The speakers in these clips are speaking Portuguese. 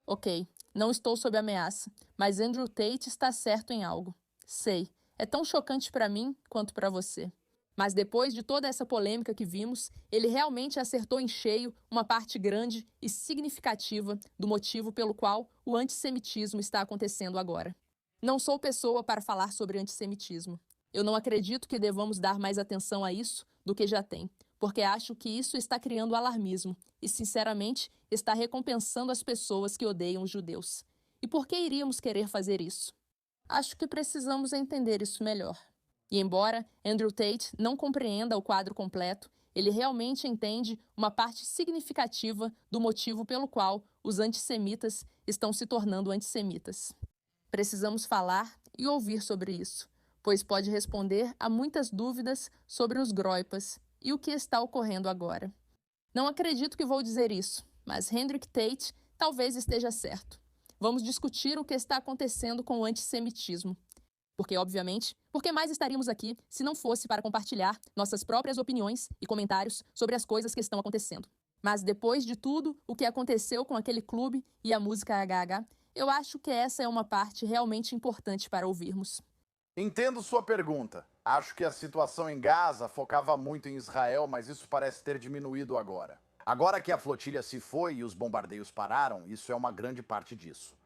Ok, não estou sob ameaça, mas Andrew Tate está certo em algo. Sei, é tão chocante para mim quanto para você. Mas depois de toda essa polêmica que vimos, ele realmente acertou em cheio uma parte grande e significativa do motivo pelo qual o antissemitismo está acontecendo agora. Não sou pessoa para falar sobre antissemitismo. Eu não acredito que devamos dar mais atenção a isso do que já tem, porque acho que isso está criando alarmismo e, sinceramente, está recompensando as pessoas que odeiam os judeus. E por que iríamos querer fazer isso? Acho que precisamos entender isso melhor. E embora Andrew Tate não compreenda o quadro completo, ele realmente entende uma parte significativa do motivo pelo qual os antissemitas estão se tornando antissemitas. Precisamos falar e ouvir sobre isso, pois pode responder a muitas dúvidas sobre os groipas e o que está ocorrendo agora. Não acredito que vou dizer isso, mas Hendrik Tate talvez esteja certo. Vamos discutir o que está acontecendo com o antissemitismo. Porque, obviamente, por que mais estaríamos aqui se não fosse para compartilhar nossas próprias opiniões e comentários sobre as coisas que estão acontecendo? Mas depois de tudo o que aconteceu com aquele clube e a música HH, eu acho que essa é uma parte realmente importante para ouvirmos. Entendo sua pergunta. Acho que a situação em Gaza focava muito em Israel, mas isso parece ter diminuído agora. Agora que a flotilha se foi e os bombardeios pararam, isso é uma grande parte disso.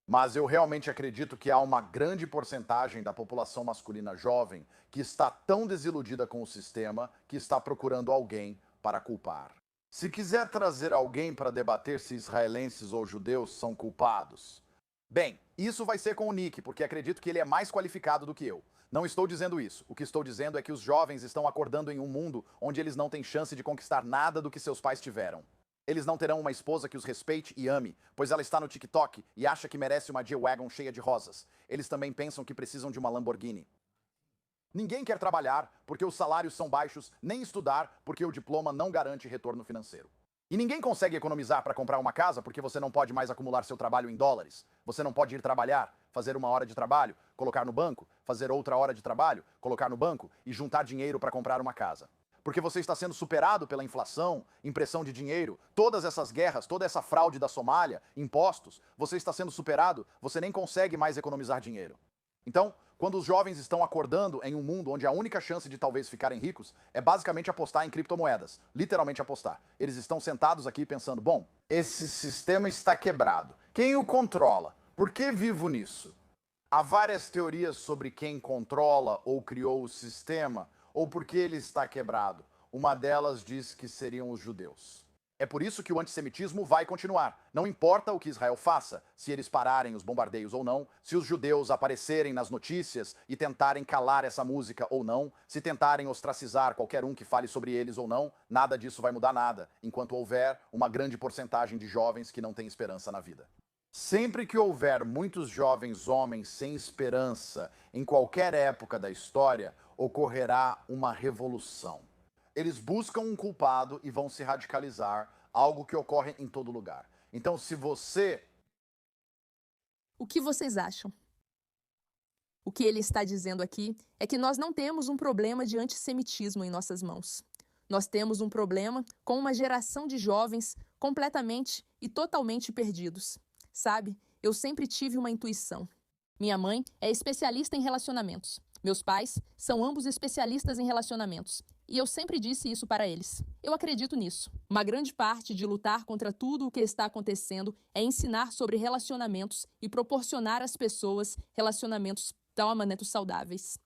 Mas eu realmente acredito que há uma grande porcentagem da população masculina jovem que está tão desiludida com o sistema que está procurando alguém para culpar. Se quiser trazer alguém para debater se israelenses ou judeus são culpados, bem, isso vai ser com o Nick, porque acredito que ele é mais qualificado do que eu. Não estou dizendo isso. O que estou dizendo é que os jovens estão acordando em um mundo onde eles não têm chance de conquistar nada do que seus pais tiveram. Eles não terão uma esposa que os respeite e ame, pois ela está no TikTok e acha que merece uma G-Wagon cheia de rosas. Eles também pensam que precisam de uma Lamborghini. Ninguém quer trabalhar porque os salários são baixos, nem estudar porque o diploma não garante retorno financeiro. E ninguém consegue economizar para comprar uma casa porque você não pode mais acumular seu trabalho em dólares. Você não pode ir trabalhar, fazer uma hora de trabalho, colocar no banco, fazer outra hora de trabalho, colocar no banco e juntar dinheiro para comprar uma casa. Porque você está sendo superado pela inflação, impressão de dinheiro, todas essas guerras, toda essa fraude da Somália, impostos, você está sendo superado, você nem consegue mais economizar dinheiro. Então, quando os jovens estão acordando em um mundo onde a única chance de talvez ficarem ricos é basicamente apostar em criptomoedas, literalmente apostar. Eles estão sentados aqui pensando, bom, esse sistema está quebrado. Quem o controla? Por que vivo nisso? Há várias teorias sobre quem controla ou criou o sistema, ou por que ele está quebrado. Uma delas diz que seriam os judeus. É por isso que o antissemitismo vai continuar. Não importa o que Israel faça, se eles pararem os bombardeios ou não, se os judeus aparecerem nas notícias e tentarem calar essa música ou não, se tentarem ostracizar qualquer um que fale sobre eles ou não, nada disso vai mudar nada, enquanto houver uma grande porcentagem de jovens que não têm esperança na vida. Sempre que houver muitos jovens homens sem esperança em qualquer época da história, ocorrerá uma revolução. Eles buscam um culpado e vão se radicalizar, algo que ocorre em todo lugar. Então, se você... O que vocês acham? O que ele está dizendo aqui é que nós não temos um problema de antissemitismo em nossas mãos. Nós temos um problema com uma geração de jovens completamente e totalmente perdidos. Sabe, eu sempre tive uma intuição. Minha mãe é especialista em relacionamentos. Meus pais são ambos especialistas em relacionamentos. E eu sempre disse isso para eles. Eu acredito nisso. Uma grande parte de lutar contra tudo o que está acontecendo é ensinar sobre relacionamentos e proporcionar às pessoas relacionamentos saudáveis.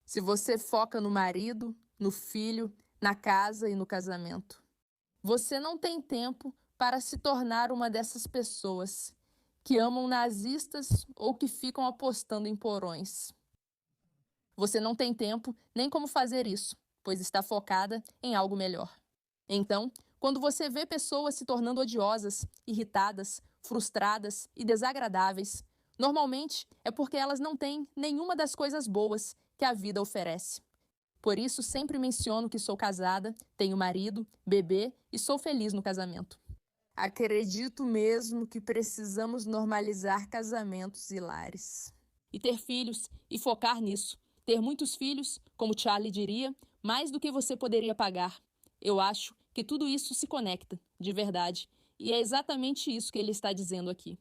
Se você foca no marido, no filho, na casa e no casamento, você não tem tempo para se tornar uma dessas pessoas que amam nazistas ou que ficam apostando em porões. Você não tem tempo nem como fazer isso, pois está focada em algo melhor. Então, quando você vê pessoas se tornando odiosas, irritadas, frustradas e desagradáveis, normalmente é porque elas não têm nenhuma das coisas boas que a vida oferece. Por isso, sempre menciono que sou casada, tenho marido, bebê e sou feliz no casamento. Acredito mesmo que precisamos normalizar casamentos e lares. E ter filhos e focar nisso. Ter muitos filhos, como Charlie diria, mais do que você poderia pagar. Eu acho que tudo isso se conecta, de verdade. E é exatamente isso que ele está dizendo aqui.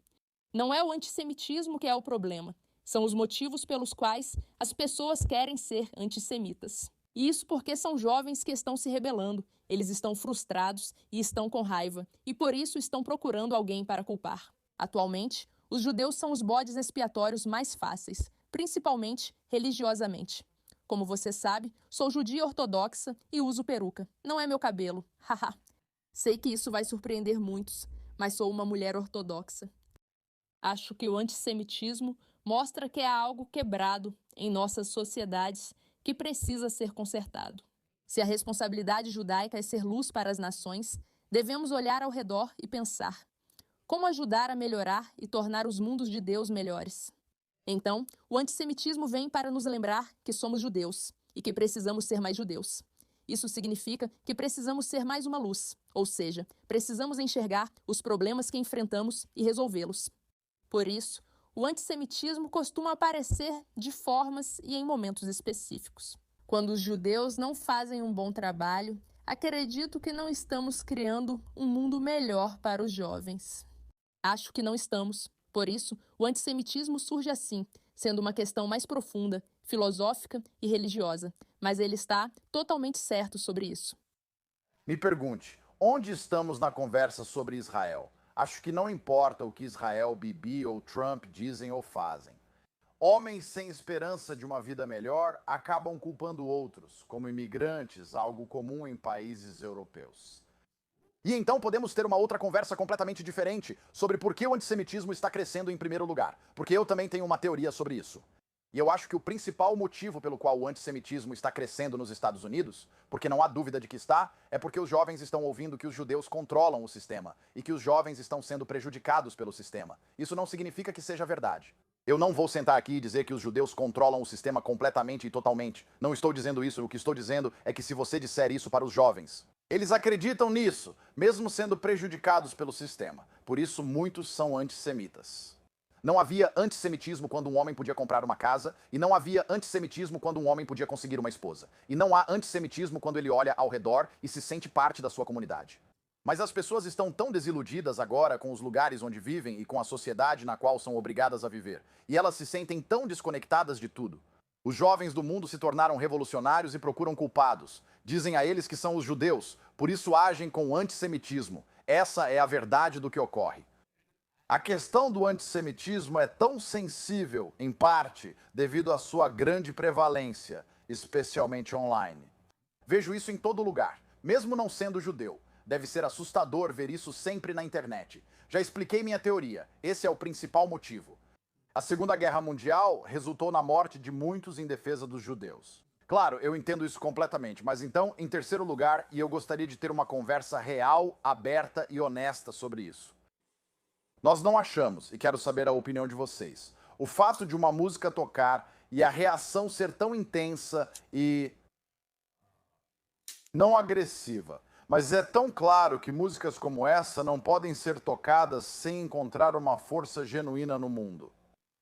Não é o antissemitismo que é o problema. São os motivos pelos quais as pessoas querem ser antissemitas. E isso porque são jovens que estão se rebelando, eles estão frustrados e estão com raiva, e por isso estão procurando alguém para culpar. Atualmente, os judeus são os bodes expiatórios mais fáceis, principalmente religiosamente. Como você sabe, sou judia ortodoxa e uso peruca. Não é meu cabelo, haha. Sei que isso vai surpreender muitos, mas sou uma mulher ortodoxa. Acho que o antissemitismo mostra que há algo quebrado em nossas sociedades que precisa ser consertado. Se a responsabilidade judaica é ser luz para as nações, devemos olhar ao redor e pensar: como ajudar a melhorar e tornar os mundos de Deus melhores? Então, o antissemitismo vem para nos lembrar que somos judeus e que precisamos ser mais judeus. Isso significa que precisamos ser mais uma luz, ou seja, precisamos enxergar os problemas que enfrentamos e resolvê-los. Por isso, o antissemitismo costuma aparecer de formas e em momentos específicos. Quando os judeus não fazem um bom trabalho, acredito que não estamos criando um mundo melhor para os jovens. Acho que não estamos. Por isso, o antissemitismo surge assim, sendo uma questão mais profunda, filosófica e religiosa. Mas ele está totalmente certo sobre isso. Me pergunte, onde estamos na conversa sobre Israel? Acho que não importa o que Israel, Bibi ou Trump dizem ou fazem. Homens sem esperança de uma vida melhor acabam culpando outros, como imigrantes, algo comum em países europeus. E então podemos ter uma outra conversa completamente diferente sobre por que o antissemitismo está crescendo em primeiro lugar, porque eu também tenho uma teoria sobre isso. E eu acho que o principal motivo pelo qual o antissemitismo está crescendo nos Estados Unidos, porque não há dúvida de que está, é porque os jovens estão ouvindo que os judeus controlam o sistema e que os jovens estão sendo prejudicados pelo sistema. Isso não significa que seja verdade. Eu não vou sentar aqui e dizer que os judeus controlam o sistema completamente e totalmente. Não estou dizendo isso. O que estou dizendo é que se você disser isso para os jovens, eles acreditam nisso, mesmo sendo prejudicados pelo sistema. Por isso, muitos são antissemitas. Não havia antissemitismo quando um homem podia comprar uma casa, e não havia antissemitismo quando um homem podia conseguir uma esposa. E não há antissemitismo quando ele olha ao redor e se sente parte da sua comunidade. Mas as pessoas estão tão desiludidas agora com os lugares onde vivem e com a sociedade na qual são obrigadas a viver. E elas se sentem tão desconectadas de tudo. Os jovens do mundo se tornaram revolucionários e procuram culpados. Dizem a eles que são os judeus, por isso agem com antissemitismo. Essa é a verdade do que ocorre. A questão do antissemitismo é tão sensível, em parte, devido à sua grande prevalência, especialmente online. Vejo isso em todo lugar, mesmo não sendo judeu. Deve ser assustador ver isso sempre na internet. Já expliquei minha teoria. Esse é o principal motivo. A Segunda Guerra Mundial resultou na morte de muitos em defesa dos judeus. Claro, eu entendo isso completamente, mas então, em terceiro lugar, e eu gostaria de ter uma conversa real, aberta e honesta sobre isso. Nós não achamos, e quero saber a opinião de vocês, o fato de uma música tocar e a reação ser tão intensa e não agressiva, mas é tão claro que músicas como essa não podem ser tocadas sem encontrar uma força genuína no mundo.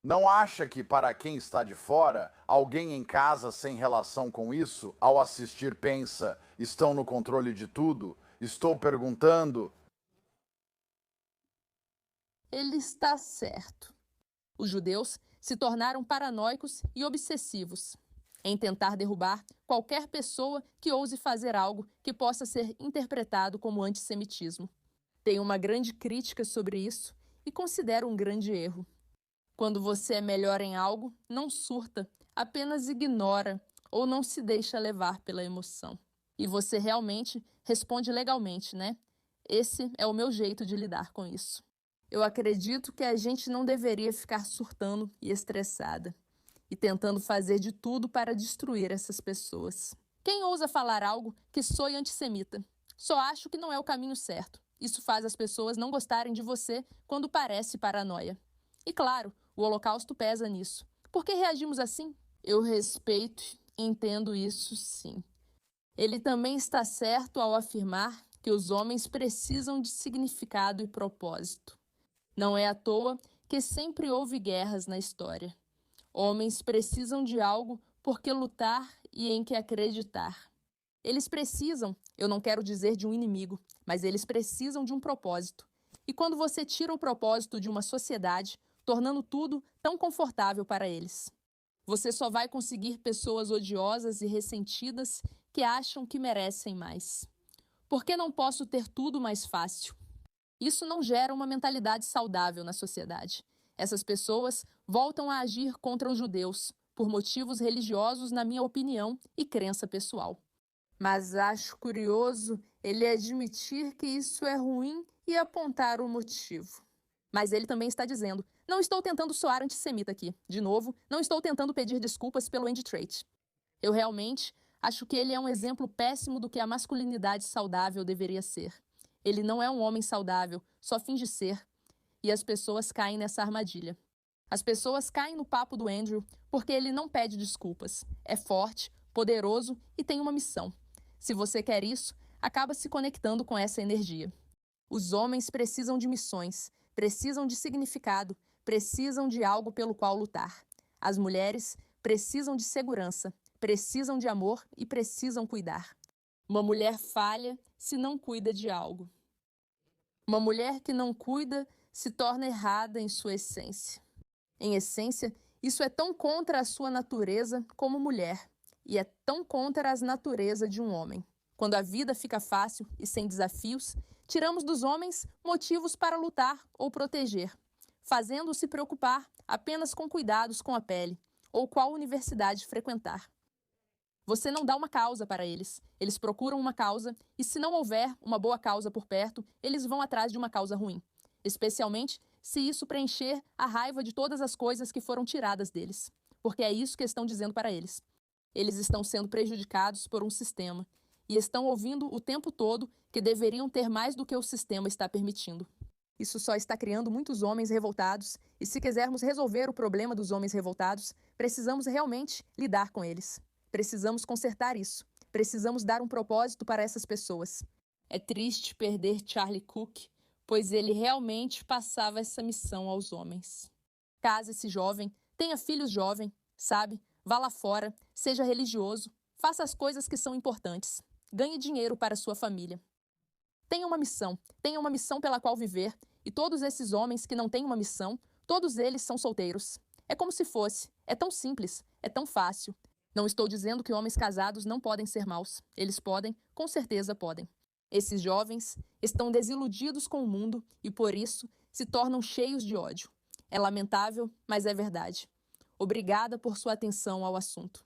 Não acha que, para quem está de fora, alguém em casa sem relação com isso, ao assistir pensa, estão no controle de tudo? Estou perguntando... Ele está certo. Os judeus se tornaram paranoicos e obsessivos em tentar derrubar qualquer pessoa que ouse fazer algo que possa ser interpretado como antissemitismo. Tenho uma grande crítica sobre isso e considero um grande erro. Quando você é melhor em algo, não surta, apenas ignora ou não se deixa levar pela emoção. E você realmente responde legalmente, né? Esse é o meu jeito de lidar com isso. Eu acredito que a gente não deveria ficar surtando e estressada e tentando fazer de tudo para destruir essas pessoas. Quem ousa falar algo que soe antissemita? Só acho que não é o caminho certo. Isso faz as pessoas não gostarem de você quando parece paranoia. E claro, o Holocausto pesa nisso. Por que reagimos assim? Eu respeito e entendo isso, sim. Ele também está certo ao afirmar que os homens precisam de significado e propósito. Não é à toa que sempre houve guerras na história. Homens precisam de algo por que lutar e em que acreditar. Eles precisam, eu não quero dizer de um inimigo, mas eles precisam de um propósito. E quando você tira o propósito de uma sociedade, tornando tudo tão confortável para eles. Você só vai conseguir pessoas odiosas e ressentidas que acham que merecem mais. Por que não posso ter tudo mais fácil? Isso não gera uma mentalidade saudável na sociedade. Essas pessoas voltam a agir contra os judeus, por motivos religiosos, na minha opinião, e crença pessoal. Mas acho curioso ele admitir que isso é ruim e apontar o motivo. Mas ele também está dizendo: não estou tentando soar antissemita aqui. De novo, não estou tentando pedir desculpas pelo Andy Trait. Eu realmente acho que ele é um exemplo péssimo do que a masculinidade saudável deveria ser. Ele não é um homem saudável, só finge ser. E as pessoas caem nessa armadilha. As pessoas caem no papo do Andrew porque ele não pede desculpas. É forte, poderoso e tem uma missão. Se você quer isso, acaba se conectando com essa energia. Os homens precisam de missões, precisam de significado, precisam de algo pelo qual lutar. As mulheres precisam de segurança, precisam de amor e precisam cuidar. Uma mulher falha se não cuida de algo. Uma mulher que não cuida se torna errada em sua essência. Em essência, isso é tão contra a sua natureza como mulher, e é tão contra as naturezas de um homem. Quando a vida fica fácil e sem desafios, tiramos dos homens motivos para lutar ou proteger, fazendo-os se preocupar apenas com cuidados com a pele ou qual universidade frequentar. Você não dá uma causa para eles. Eles procuram uma causa e, se não houver uma boa causa por perto, eles vão atrás de uma causa ruim. Especialmente se isso preencher a raiva de todas as coisas que foram tiradas deles. Porque é isso que estão dizendo para eles. Eles estão sendo prejudicados por um sistema e estão ouvindo o tempo todo que deveriam ter mais do que o sistema está permitindo. Isso só está criando muitos homens revoltados e, se quisermos resolver o problema dos homens revoltados, precisamos realmente lidar com eles. Precisamos consertar isso. Precisamos dar um propósito para essas pessoas. É triste perder Charlie Cook, pois ele realmente passava essa missão aos homens. Case-se jovem, tenha filhos jovem, sabe? Vá lá fora, seja religioso, faça as coisas que são importantes. Ganhe dinheiro para sua família. Tenha uma missão pela qual viver, e todos esses homens que não têm uma missão, todos eles são solteiros. É como se fosse. É tão simples, é tão fácil. Não estou dizendo que homens casados não podem ser maus. Eles podem, com certeza podem. Esses jovens estão desiludidos com o mundo e, por isso, se tornam cheios de ódio. É lamentável, mas é verdade. Obrigada por sua atenção ao assunto.